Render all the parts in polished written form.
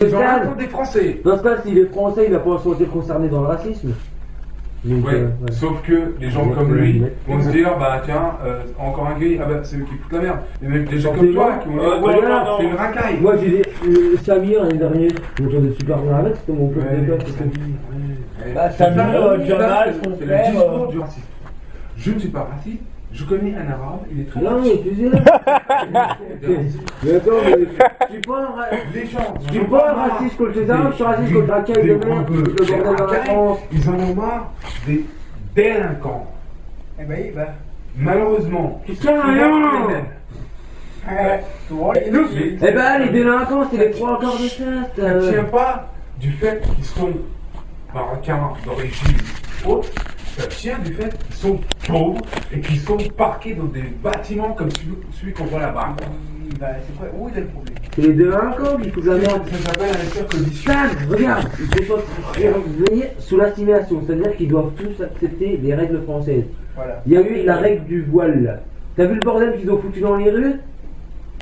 Ils ont rien contre des Français. Dans ce cas, s'il est français, il va pas se sentir concerné dans le racisme. Donc, Ouais, sauf que les gens comme lui vont se dire, bah tiens, encore un gay, ah bah c'est eux qui foutent la merde. Et même des gens comme toi qui vont dire, voilà, c'est une racaille. Moi j'ai des Samir l'année dernière, donc j'en ai super bien avec, c'était mon pote de classe. Bah Samir, Jamal, son c'est le frère. discours du racisme. Je ne suis pas raciste, je connais un arabe, il est très Non, raciste. mais plusieurs. Mais attends, mais je suis pas un raciste. Les gens, Je suis pas un raciste contre les arabes, je suis raciste contre la caille de merde, le bordel dans la France. ils en ont marre des délinquants. Eh ben, il va. Malheureusement, qui Tiens, rien. Eh ben, les délinquants, c'est les trois quarts de ça ne ça. tient pas du fait qu'ils sont marocains d'origine haute, ça tient du fait qu'ils sont pauvres et qu'ils sont parqués dans des bâtiments comme celui qu'on voit là-bas. Bah, c'est quoi? Où est le problème? C'est les délinquants qui foutent la merde. Ça s'appelle un état condition. Stan, regarde, ils sont venir sous l'assimilation, c'est-à-dire qu'ils doivent tous accepter les règles françaises. Voilà. Il y a eu la règle du voile là. T'as vu le bordel qu'ils ont foutu dans les rues?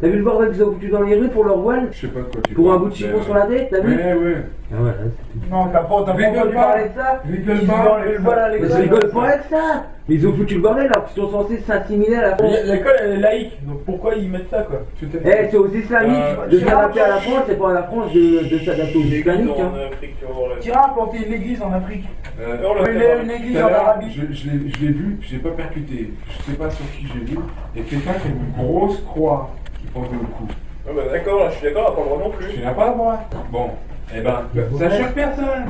T'as vu le bordel qu'ils ont foutu dans les rues pour leur voile? Je sais pas de quoi tu Pour un parles, bout de chiffon mais, sur la tête, t'as vu? Ouais. Ah ouais, c'est tout. Non, t'as pas entendu Rigole parler pas. de ça? Rigole Ils pas. ont enlevé le voile à Mais l'école. ça rigole pas avec ça! Mais ils ont foutu le bordel alors qu'ils sont censés s'assimiler à la France. L'école elle est laïque, donc pourquoi ils mettent ça quoi? Tout à Eh, fait. c'est aux islamiques de s'adapter à la France, c'est pas à la France de s'adapter aux islamiques. Hein. Tira implanter une église en Afrique. Il y a une église en Arabie. Je l'ai vu, je l'ai pas percuté. Je sais pas sur qui j'ai vu. Il y a quelqu'un qui a une grosse croix qui pend le cou. Ah bah d'accord, là je suis d'accord, pas le droit non plus. Tu n'as pas le droit. Bon, eh ben, ça choque personne.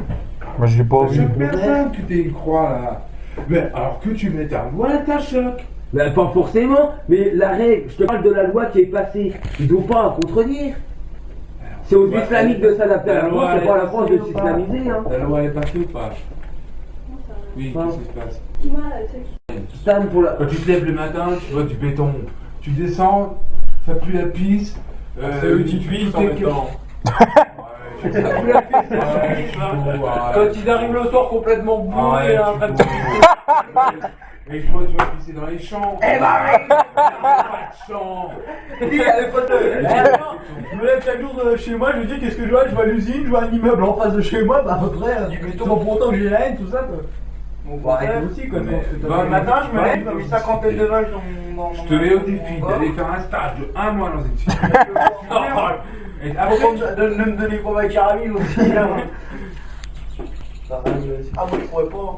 Moi je l'ai pas Ça choque personne que t'aies une croix là. Mais alors que tu mettes un voile, ça choque. Ben, pas forcément, mais la règle, je te parle de la loi qui est passée, ils n'ont pas à contredire. C'est aux islamiques de s'adapter à la France, c'est pas à la France de s'islamiser. Hein. La loi elle est passée ou pas? Oui, qu'est-ce qui se passe? Stan pour la. Quand tu te lèves le matin, tu vois du béton. Tu descends, ça pue la pisse. C'est eux qui cuisent en même temps. Ça pue la pisse, Quand ils arrivent le soir complètement bourrés, Ah, un ouais, vrai tu petit. Et je vois, tu vas pisser dans les champs. Eh bah pas de champs. Il y a les photos. Je me lève chaque jour de chez moi, je me dis qu'est-ce que je vois? Je vois l'usine, je vois un immeuble en face de chez moi, bah après, du béton, pourtant que j'ai la haine, tout ça quoi. Bon, bah arrête aussi quoi. Le matin, je me lève, j'ai mis 50 de vache dans Je te mets au défi d'aller faire un stage de 1 mois dans une usine. Et après, de me donner pour ma carabine aussi. Ah, moi je pourrais pas.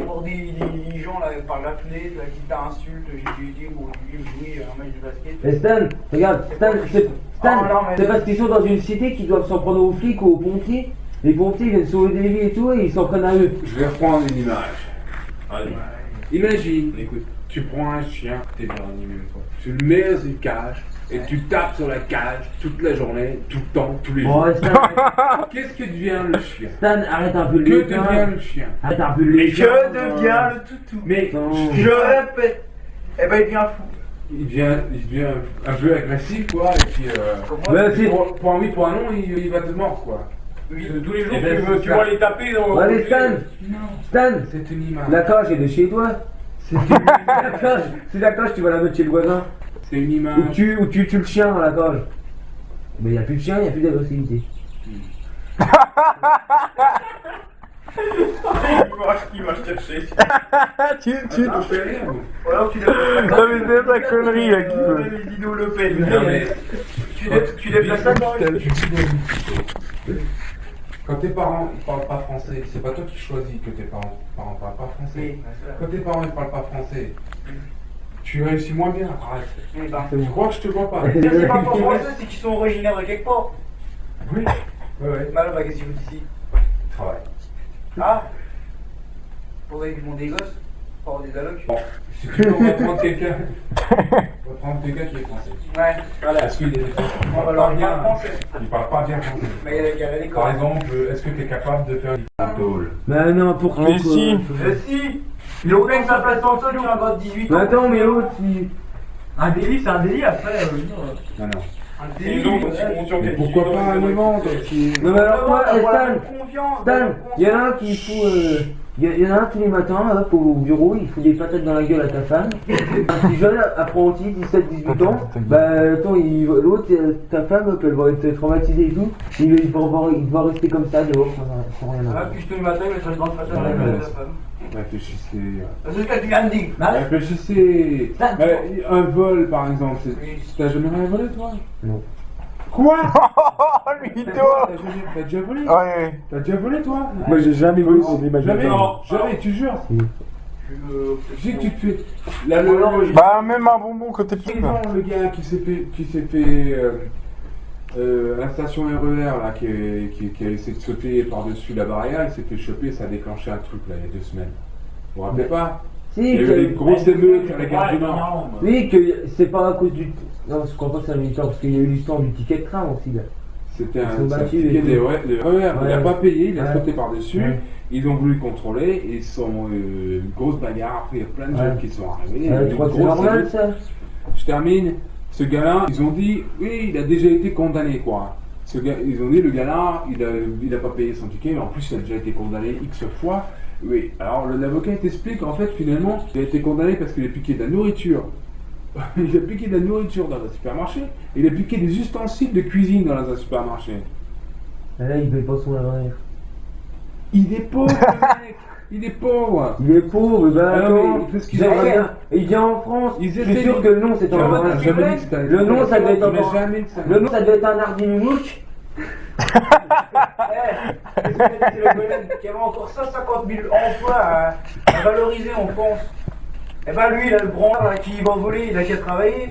Pour des gens là, par la fenêtre, là, qui t'insultent, j'ai dû dire, ou jouer un match de basket. Mais Stan, regarde, Stan, c'est parce qu'ils sont dans une cité qu'ils doivent s'en prendre aux flics ou aux pompiers. Les pompiers viennent sauver des vies et tout, et ils s'en prennent à eux. je vais reprendre une image. Allez. Imagine, écoute, tu prends un chien, t'es dernier même fois. Tu le mets dans une cage et tu tapes sur la cage toute la journée, tout le temps, tous les jours. Bon, Stan, Qu'est-ce que devient le chien? Stan, arrête un peu le Que lézard. devient le chien? Arrête un peu le lézard. le toutou. Mais Non. Je répète. Eh ben il devient fou. il devient un peu agressif, quoi, et puis Ouais, c'est- pour un oui, pour un non, il va te mordre, quoi. Tous les jours Eh ben, tu vois les taper dans Allez, Stan, Stan, C'est une image. la cage elle est chez toi. C'est la cage, tu vas la mettre chez le voisin. C'est une image. Ou tu tues le chien dans la cage. Mais il n'y a plus de chien, il n'y a plus d'agressivité. Il va se chercher. Ça fait rire, vous. Ou alors tu Non mais c'est ta connerie là qui les Dino Le Pen. Non, mais Tu déplaces ça dans quand tes parents ils parlent pas français, c'est pas toi qui choisis que tes parents parlent pas français. Quand tes parents ils parlent pas français, tu réussis moins bien. Arrête. Je crois que je te vois pas. C'est pas pour français, c'est qu'ils sont originaires de quelque part. Oui. Ouais. Mal, bah qu'est-ce qu'ils font ici? Travail. Ah, pour qu'ils font des gosses, pour avoir des allocs. Bon, si tu veux, on va prendre quelqu'un. On va prendre quelqu'un qui est français. Ouais, voilà. Est-ce qu'il est On va leur parler français. Il parle pas bien français. Mais il y avait des Par corps. exemple, est-ce que tu es capable de faire du tôle? Mais n'importe quoi. Mais si. Si, il a aucun que ça place en sol, tu as encore 18 Mais ans. attends, mais l'autre, il... Un délit, c'est un délit après. Non, non. Un Et délit. donc, on tient Mais quel pourquoi kilo, pas un ils ont alimент écouté. qui... Non mais alors quoi, Voilà, Stan, confiance. Stan, il y en a un qui fout Il y en a un tous les matins, hop, au bureau, il fout des patates dans la gueule à ta femme. Un petit jeune, apprenti, 17-18 ans, bah attends, l'autre, ta femme, hop, elle va être traumatisée et tout. Il va rester comme ça dehors sans rien Ah, avoir. puis je te le matin, il me grande patate dans la gueule de la femme. Réfléchissez. C'est ce que tu viens de dire. Arrête. Réfléchissez. Ça, Un vol, par exemple. T'as jamais rien volé, toi? Non. Quoi? Oh, lui, toi. T'as déjà volé? Ouais. T'as déjà volé, toi? Moi j'ai jamais volé sur des magasins. Jamais, jamais, tu jures. Je dis que tu te fais. Là, Bah, même un bonbon quand t'es petit. c'est bon, le gars qui s'est fait à la station RER là, qui a essayé de sauter par-dessus la barrière, il s'est fait choper, ça a déclenché un truc là il y a 2 semaines. Vous vous rappelez pas? Si, Il y a eu des grosses émeutes à la gare du Nord. oui, que c'est pas à cause du. Non, je crois pas que c'est un militant, parce qu'il y a eu l'histoire du ticket de train aussi là. C'était Ils sont un battus ticket et tout. des RER, il n'a Ouais. pas payé, il a Ouais. sauté par-dessus. Ouais. Ils ont voulu le contrôler et ils sont une grosse bagarre. Après, il y a plein de Ouais. jeunes qui sont arrivés. Tu Une crois que c'est grosse normal émeute. ça? Je termine. Ce gars-là, ils ont dit, oui, il a déjà été condamné, quoi. Ils ont dit, le gars-là, il a pas payé son ticket, mais en plus, il a déjà été condamné X fois. Oui, alors l'avocat il t'explique, en fait, finalement, il a été condamné parce qu'il a piqué de la nourriture. Il a piqué de la nourriture dans un supermarché. Il a piqué des ustensiles de cuisine dans un supermarché. Et là, il paye pas son avenir. Il est pauvre, le mec. Il est pauvre. Il est pauvre, ben Ah, attends, mais qu'est-ce qu'ils j'aimerais ont fait bien. Et il vient en France. Ils Je suis essaient sûr de- que le nom c'est On encore m'a un. jamais dit que c'était- Le nom ça doit être On m'a encore. jamais dit que ça- Le nom ça doit être un Ardimouche. C'est le collègue qui avait encore 150 000 emplois à valoriser en France. Et ben lui, il a le branle qui va voler, il a qu'à travailler.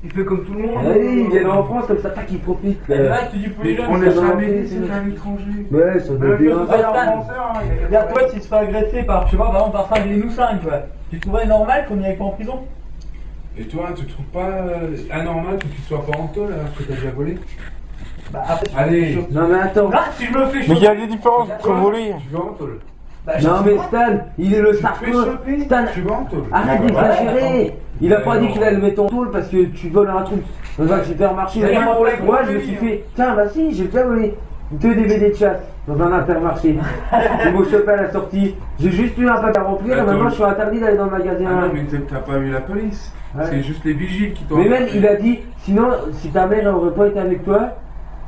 Il fait comme tout le monde. Ah oui, il vient en France comme ça, pas qu'il profite. Et là, je te dis pour les Mais jeunes, on ça n'a va. jamais dit que c'était un étranger. Ouais, ça doit Le être vieux un. travailleur français, hein, il a qu'à Regarde, toi, travailler. s'il se fait agresser par, je sais pas, par exemple, par 5 des nous 5, tu vois. Tu trouverais normal qu'on n'y aille pas en prison? Et toi, tu trouves pas anormal que tu sois pas en tôle alors que t'as déjà volé? Bah, après, Allez, Non mais attends. Là, si je me fais Mais il y choper, a des différences entre voler. tu vas en tôle. bah, je Non sais mais pas. Stan, il est le Tu te fais sarco. choper, Stan, tu vas en tôle. arrête Ouais, d'exagérer. Il a pas Ouais, dit non. qu'il allait le mettre en tôle parce que tu voles un truc dans un supermarché. Il y a Moi, pas de problème, moi, moi, je me lui, suis hein. fait. Tiens, bah si, j'ai déjà volé 2 DVD de chasse dans un intermarché. Ils m'ont chopé à la sortie. J'ai juste eu un pack à remplir et Attends. maintenant je suis interdit d'aller dans le Ah magasin. non, mais t'as pas eu la police. Ouais. C'est juste les vigiles qui t'ont. Mais même, il a dit, sinon, si ta mère aurait pas été avec toi,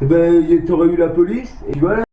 eh ben, t'aurais eu la police, et voilà.